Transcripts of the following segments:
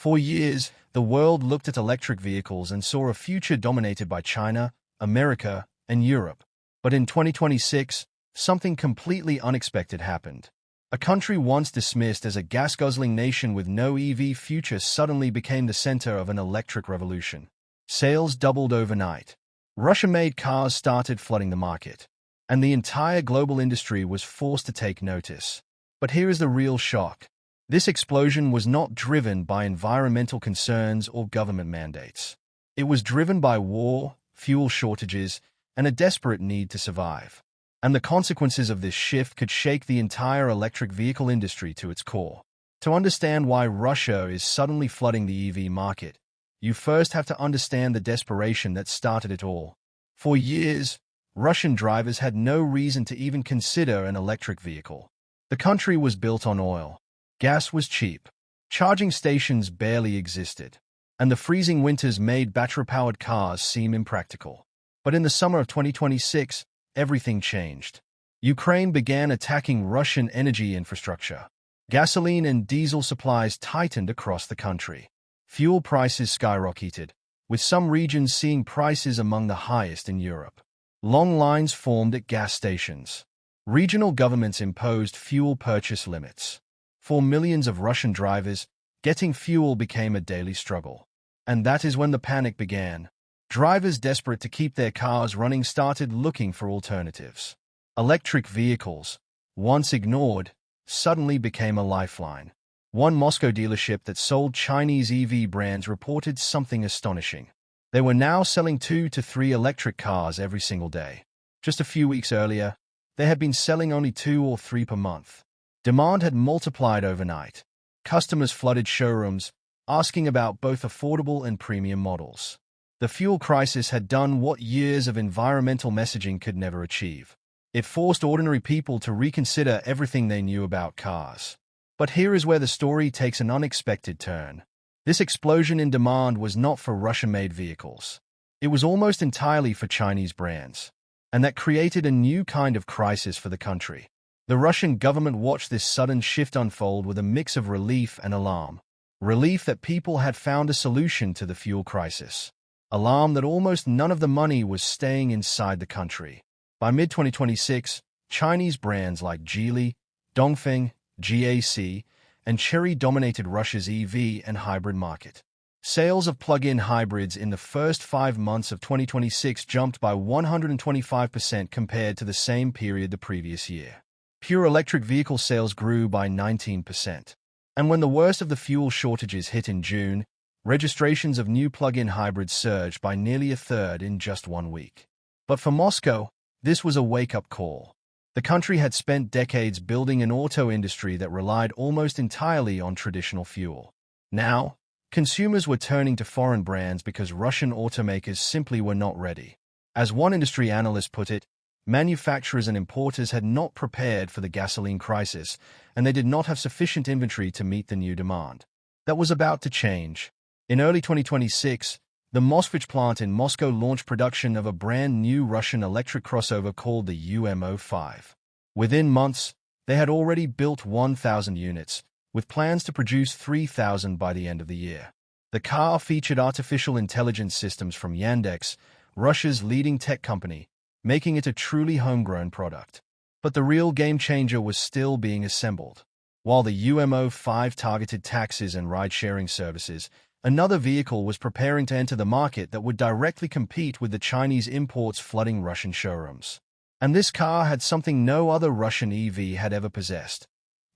For years, the world looked at electric vehicles and saw a future dominated by China, America, and Europe. But in 2026, something completely unexpected happened. A country once dismissed as a gas-guzzling nation with no EV future suddenly became the center of an electric revolution. Sales doubled overnight. Russia-made cars started flooding the market, and the entire global industry was forced to take notice. But here is the real shock. This explosion was not driven by environmental concerns or government mandates. It was driven by war, fuel shortages, and a desperate need to survive. And the consequences of this shift could shake the entire electric vehicle industry to its core. To understand why Russia is suddenly flooding the EV market, you first have to understand the desperation that started it all. For years, Russian drivers had no reason to even consider an electric vehicle. The country was built on oil. Gas was cheap. Charging stations barely existed. And the freezing winters made battery-powered cars seem impractical. But in the summer of 2026, everything changed. Ukraine began attacking Russian energy infrastructure. Gasoline and diesel supplies tightened across the country. Fuel prices skyrocketed, with some regions seeing prices among the highest in Europe. Long lines formed at gas stations. Regional governments imposed fuel purchase limits. For millions of Russian drivers, getting fuel became a daily struggle. And that is when the panic began. Drivers desperate to keep their cars running started looking for alternatives. Electric vehicles, once ignored, suddenly became a lifeline. One Moscow dealership that sold Chinese EV brands reported something astonishing. They were now selling 2 to 3 electric cars every single day. Just a few weeks earlier, they had been selling only 2 or 3 per month. Demand had multiplied overnight. Customers flooded showrooms, asking about both affordable and premium models. The fuel crisis had done what years of environmental messaging could never achieve. It forced ordinary people to reconsider everything they knew about cars. But here is where the story takes an unexpected turn. This explosion in demand was not for Russian-made vehicles. It was almost entirely for Chinese brands. And that created a new kind of crisis for the country. The Russian government watched this sudden shift unfold with a mix of relief and alarm. Relief that people had found a solution to the fuel crisis. Alarm that almost none of the money was staying inside the country. By mid-2026, Chinese brands like Geely, Dongfeng, GAC, and Chery dominated Russia's EV and hybrid market. Sales of plug-in hybrids in the first 5 months of 2026 jumped by 125% compared to the same period the previous year. Pure electric vehicle sales grew by 19%. And when the worst of the fuel shortages hit in June, registrations of new plug-in hybrids surged by nearly a third in just 1 week. But for Moscow, this was a wake-up call. The country had spent decades building an auto industry that relied almost entirely on traditional fuel. Now, consumers were turning to foreign brands because Russian automakers simply were not ready. As one industry analyst put it, manufacturers and importers had not prepared for the gasoline crisis, and they did not have sufficient inventory to meet the new demand. That was about to change. In early 2026, the Moskvich plant in Moscow launched production of a brand new Russian electric crossover called the UMO5. Within months, they had already built 1,000 units, with plans to produce 3,000 by the end of the year. The car featured artificial intelligence systems from Yandex, Russia's leading tech company, making it a truly homegrown product. But the real game-changer was still being assembled. While the UMO5 targeted taxis and ride-sharing services, another vehicle was preparing to enter the market that would directly compete with the Chinese imports flooding Russian showrooms. And this car had something no other Russian EV had ever possessed: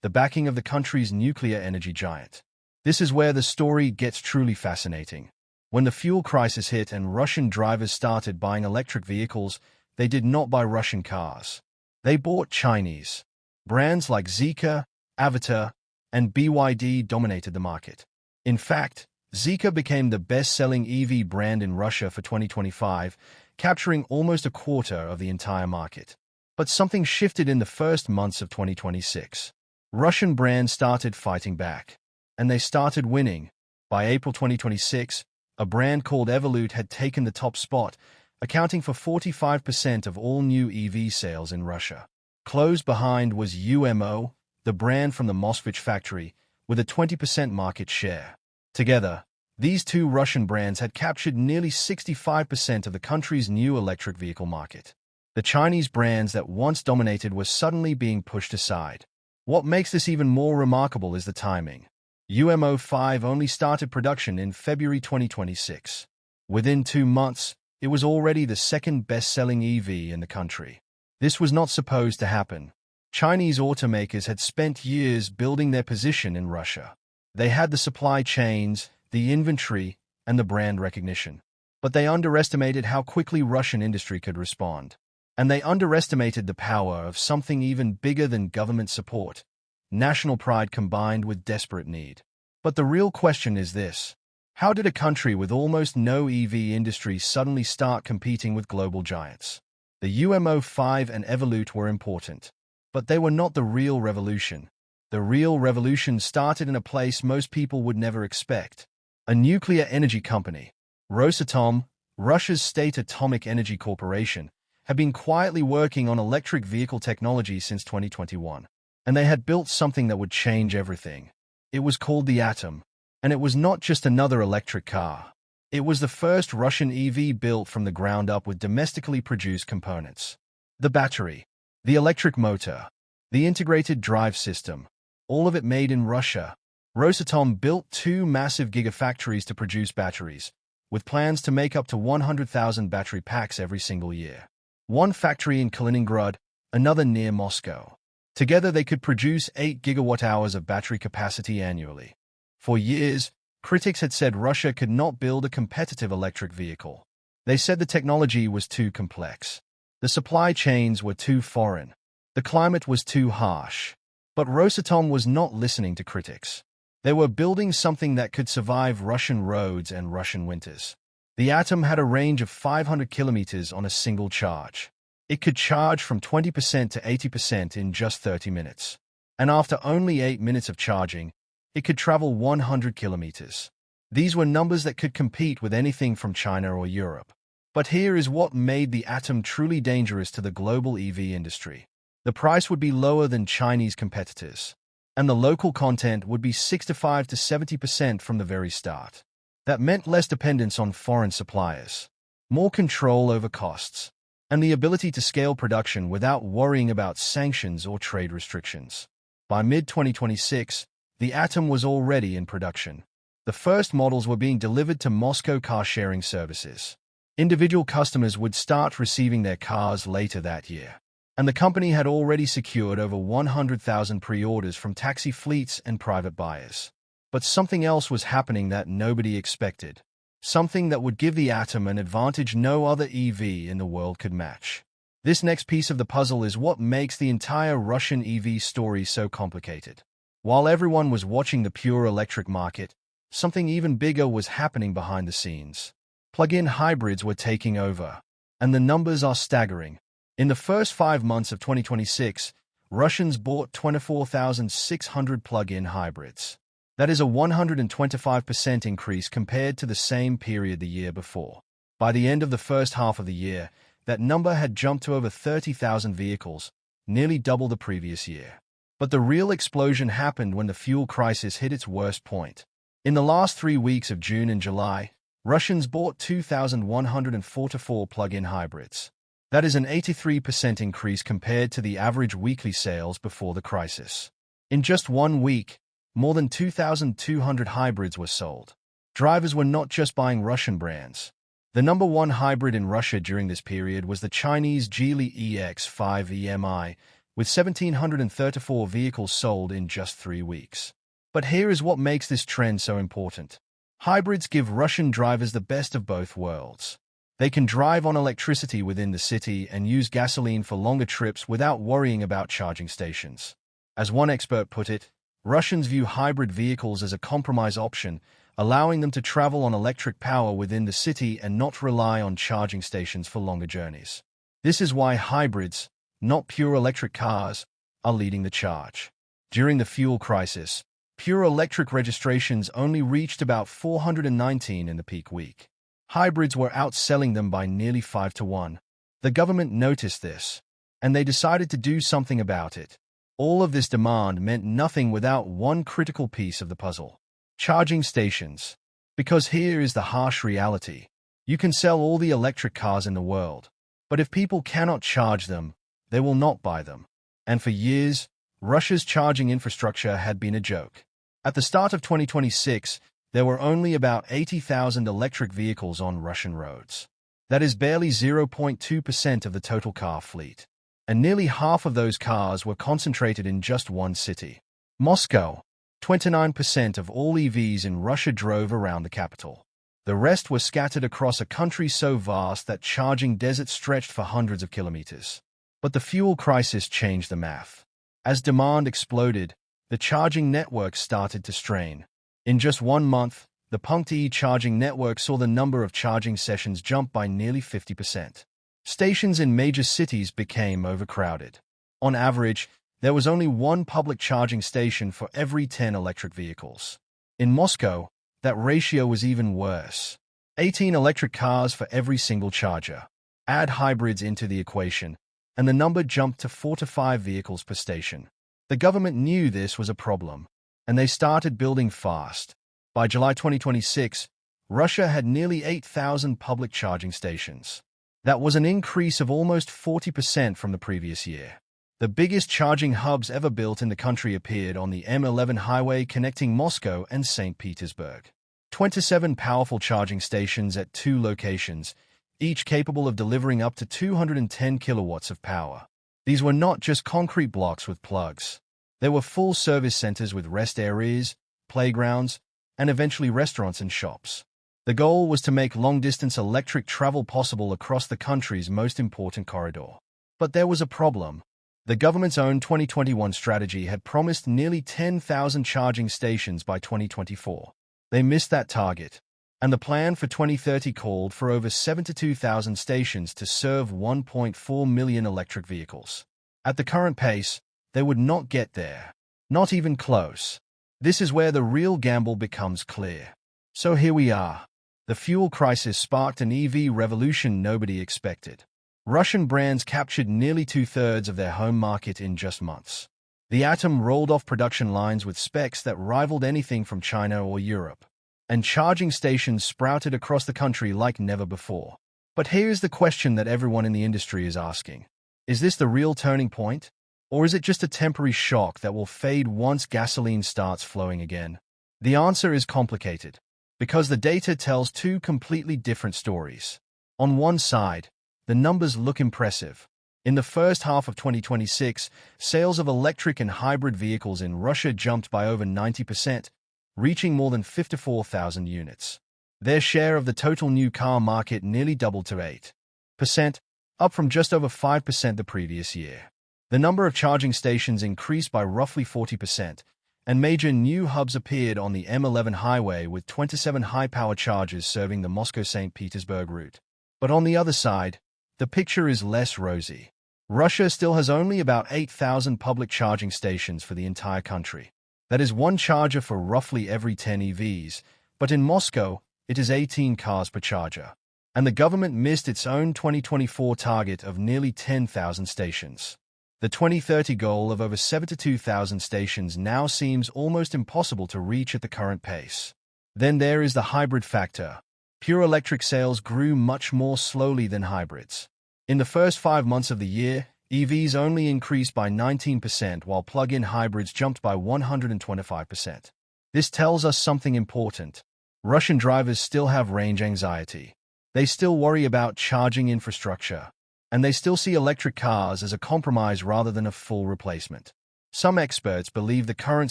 the backing of the country's nuclear energy giant. This is where the story gets truly fascinating. When the fuel crisis hit and Russian drivers started buying electric vehicles, they did not buy Russian cars. They bought Chinese. Brands like Zeekr, Avatr, and BYD dominated the market. In fact, Zeekr became the best-selling EV brand in Russia for 2025, capturing almost a quarter of the entire market. But something shifted in the first months of 2026. Russian brands started fighting back. And they started winning. By April 2026, a brand called Evolut had taken the top spot, accounting for 45% of all new EV sales in Russia. Close behind was UMO, the brand from the Moskvich factory, with a 20% market share. Together, these two Russian brands had captured nearly 65% of the country's new electric vehicle market. The Chinese brands that once dominated were suddenly being pushed aside. What makes this even more remarkable is the timing. UMO 5 only started production in February 2026. Within 2 months, it was already the second best-selling EV in the country. This was not supposed to happen. Chinese automakers had spent years building their position in Russia. They had the supply chains, the inventory, and the brand recognition. But they underestimated how quickly Russian industry could respond. And they underestimated the power of something even bigger than government support: national pride combined with desperate need. But the real question is this: how did a country with almost no EV industry suddenly start competing with global giants? The UMO 5 and Evolut were important, but they were not the real revolution. The real revolution started in a place most people would never expect: a nuclear energy company. Rosatom, Russia's state atomic energy corporation, had been quietly working on electric vehicle technology since 2021. And they had built something that would change everything. It was called the Atom. And it was not just another electric car. It was the first Russian EV built from the ground up with domestically produced components. The battery, the electric motor, the integrated drive system, all of it made in Russia. Rosatom built 2 massive gigafactories to produce batteries, with plans to make up to 100,000 battery packs every single year. One factory in Kaliningrad, another near Moscow. Together they could produce 8 gigawatt-hours of battery capacity annually. For years, critics had said Russia could not build a competitive electric vehicle. They said the technology was too complex. The supply chains were too foreign. The climate was too harsh. But Rosatom was not listening to critics. They were building something that could survive Russian roads and Russian winters. The Atom had a range of 500 kilometers on a single charge. It could charge from 20% to 80% in just 30 minutes. And after only 8 minutes of charging, it could travel 100 kilometers. These were numbers that could compete with anything from China or Europe. But here is what made the Atom truly dangerous to the global EV industry. The price would be lower than Chinese competitors, and the local content would be 65 to 70% from the very start. That meant less dependence on foreign suppliers, more control over costs, and the ability to scale production without worrying about sanctions or trade restrictions. By mid-2026, the Atom was already in production. The first models were being delivered to Moscow car-sharing services. Individual customers would start receiving their cars later that year. And the company had already secured over 100,000 pre-orders from taxi fleets and private buyers. But something else was happening that nobody expected. Something that would give the Atom an advantage no other EV in the world could match. This next piece of the puzzle is what makes the entire Russian EV story so complicated. While everyone was watching the pure electric market, something even bigger was happening behind the scenes. Plug-in hybrids were taking over. And the numbers are staggering. In the first 5 months of 2026, Russians bought 24,600 plug-in hybrids. That is a 125% increase compared to the same period the year before. By the end of the first half of the year, that number had jumped to over 30,000 vehicles, nearly double the previous year. But the real explosion happened when the fuel crisis hit its worst point. In the last 3 weeks of June and July, Russians bought 2,144 plug-in hybrids. That is an 83% increase compared to the average weekly sales before the crisis. In just 1 week, more than 2,200 hybrids were sold. Drivers were not just buying Russian brands. The number one hybrid in Russia during this period was the Chinese Geely EX5 EMI, with 1,734 vehicles sold in just 3 weeks. But here is what makes this trend so important. Hybrids give Russian drivers the best of both worlds. They can drive on electricity within the city and use gasoline for longer trips without worrying about charging stations. As one expert put it, Russians view hybrid vehicles as a compromise option, allowing them to travel on electric power within the city and not rely on charging stations for longer journeys. This is why hybrids, not pure electric cars, are leading the charge. During the fuel crisis, pure electric registrations only reached about 419 in the peak week. Hybrids were outselling them by nearly 5 to 1. The government noticed this, and they decided to do something about it. All of this demand meant nothing without one critical piece of the puzzle: Charging stations. Because here is the harsh reality. You can sell all the electric cars in the world, but if people cannot charge them, they will not buy them. And for years, Russia's charging infrastructure had been a joke. At the start of 2026, there were only about 80,000 electric vehicles on Russian roads. That is barely 0.2% of the total car fleet. And nearly half of those cars were concentrated in just one city, Moscow. 29% of all EVs in Russia drove around the capital. The rest were scattered across a country so vast that charging deserts stretched for hundreds of kilometers. But the fuel crisis changed the math. As demand exploded, the charging network started to strain. In just 1 month, the Punkt charging network saw the number of charging sessions jump by nearly 50%. Stations in major cities became overcrowded. On average, there was only one public charging station for every 10 electric vehicles. In Moscow, that ratio was even worse. 18 electric cars for every single charger. Add hybrids into the equation, and the number jumped to 4 to 5 vehicles per station. The government knew this was a problem, and they started building fast. By July 2026, Russia had nearly 8,000 public charging stations. That was an increase of almost 40% from the previous year. The biggest charging hubs ever built in the country appeared on the M11 highway connecting Moscow and St. Petersburg. 27 powerful charging stations at 2 locations, each capable of delivering up to 210 kilowatts of power. These were not just concrete blocks with plugs. They were full service centers with rest areas, playgrounds, and eventually restaurants and shops. The goal was to make long-distance electric travel possible across the country's most important corridor. But there was a problem. The government's own 2021 strategy had promised nearly 10,000 charging stations by 2024. They missed that target, and the plan for 2030 called for over 72,000 stations to serve 1.4 million electric vehicles. At the current pace, they would not get there. Not even close. This is where the real gamble becomes clear. So here we are. The fuel crisis sparked an EV revolution nobody expected. Russian brands captured nearly 2/3 of their home market in just months. The Atom rolled off production lines with specs that rivaled anything from China or Europe. And charging stations sprouted across the country like never before. But here's the question that everyone in the industry is asking. Is this the real turning point? Or is it just a temporary shock that will fade once gasoline starts flowing again? The answer is complicated, because the data tells 2 completely different stories. On one side, the numbers look impressive. In the first half of 2026, sales of electric and hybrid vehicles in Russia jumped by over 90%, reaching more than 54,000 units. Their share of the total new car market nearly doubled to 8%, up from just over 5% the previous year. The number of charging stations increased by roughly 40%, and major new hubs appeared on the M11 highway with 27 high-power chargers serving the Moscow-St. Petersburg route. But on the other side, the picture is less rosy. Russia still has only about 8,000 public charging stations for the entire country. That is one charger for roughly every 10 EVs, but in Moscow, it is 18 cars per charger. And the government missed its own 2024 target of nearly 10,000 stations. The 2030 goal of over 72,000 stations now seems almost impossible to reach at the current pace. Then there is the hybrid factor. Pure electric sales grew much more slowly than hybrids. In the first 5 months of the year, EVs only increased by 19% while plug-in hybrids jumped by 125%. This tells us something important. Russian drivers still have range anxiety. They still worry about charging infrastructure. And they still see electric cars as a compromise rather than a full replacement. Some experts believe the current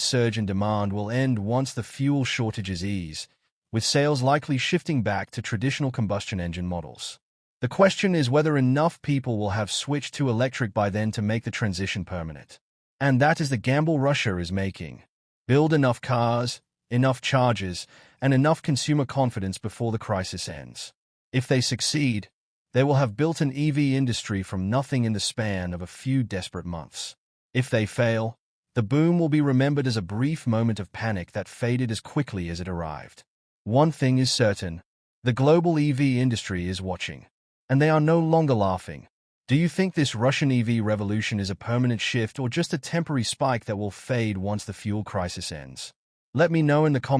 surge in demand will end once the fuel shortages ease, with sales likely shifting back to traditional combustion engine models. The question is whether enough people will have switched to electric by then to make the transition permanent. And that is the gamble Russia is making. Build enough cars, enough chargers, and enough consumer confidence before the crisis ends. If they succeed, they will have built an EV industry from nothing in the span of a few desperate months. If they fail, the boom will be remembered as a brief moment of panic that faded as quickly as it arrived. One thing is certain, the global EV industry is watching, and they are no longer laughing. Do you think this Russian EV revolution is a permanent shift or just a temporary spike that will fade once the fuel crisis ends? Let me know in the comments.